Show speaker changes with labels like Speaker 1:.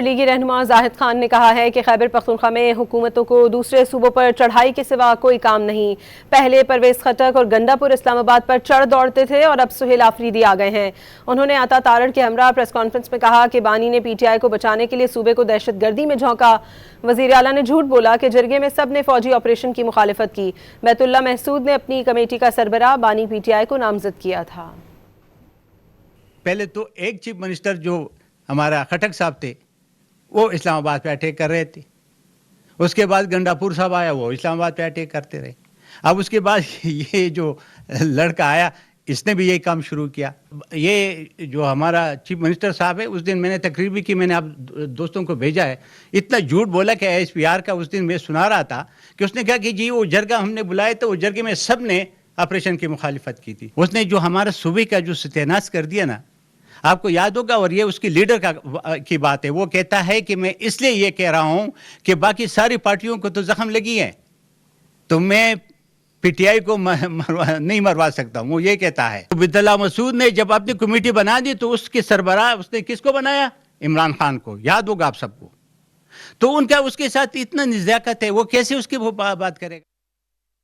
Speaker 1: لیگی رہنما زاہد خان نے کہا ہے کہ خیبر پختونخوا میں حکومتوں کو دوسرے صوبوں پر چڑھائی کے سوا کوئی کام نہیں۔ پہلے پرویز خٹک اور گنڈا پور اسلام آباد پر چڑھ دوڑتے تھے اور اب سہیل آفریدی آ گئے ہیں۔ انہوں نے عطا تارڑ کے ہمراہ پریس کانفرنس میں کہا کہ بانی نے پی ٹی آئی کو بچانے کے لیے صوبے کو دہشت گردی میں جھونکا۔ وزیر اعلیٰ نے جھوٹ بولا کہ جرگے میں سب نے فوجی آپریشن کی مخالفت کی۔ بیت اللہ محسود نے اپنی کمیٹی کا سربراہ بانی پی ٹی آئی کو نامزد کیا تھا۔
Speaker 2: پہلے تو ایک چیف منسٹر جو ہمارا خٹک صاحب تھے وہ اسلام آباد پہ اٹیک کر رہے تھے، اس کے بعد گنڈا پور صاحب آیا وہ اسلام آباد پہ اٹیک کرتے رہے، اب اس کے بعد یہ جو لڑکا آیا اس نے بھی یہی کام شروع کیا۔ یہ جو ہمارا چیف منسٹر صاحب ہے اس دن میں نے تقریر بھی کی، میں نے آپ دوستوں کو بھیجا ہے، اتنا جھوٹ بولا کہ ایس پی آر کا اس دن میں سنا رہا تھا کہ اس نے کہا کہ جی وہ جرگہ ہم نے بلائے تو وہ جرگے میں سب نے آپریشن کی مخالفت کی تھی۔ اس نے جو ہمارا صوبے کا جو ستیاناش کر دیا نا، آپ کو یاد ہوگا، اور یہ اس کی لیڈر کی بات ہے، وہ کہتا ہے کہ میں اس لیے یہ کہہ رہا ہوں کہ باقی ساری پارٹیوں کو تو زخم لگی ہے تو میں پی ٹی آئی کو نہیں مروا سکتا ہوں، وہ یہ کہتا ہے۔ بیت اللہ محسود نے جب اپنی کمیٹی بنا دی تو اس کے سربراہ اس نے کس کو بنایا؟ عمران خان کو، یاد ہوگا آپ سب کو۔ تو ان کا اس کے ساتھ اتنا نزاکت ہے، وہ کیسے اس کی بات کرے گا؟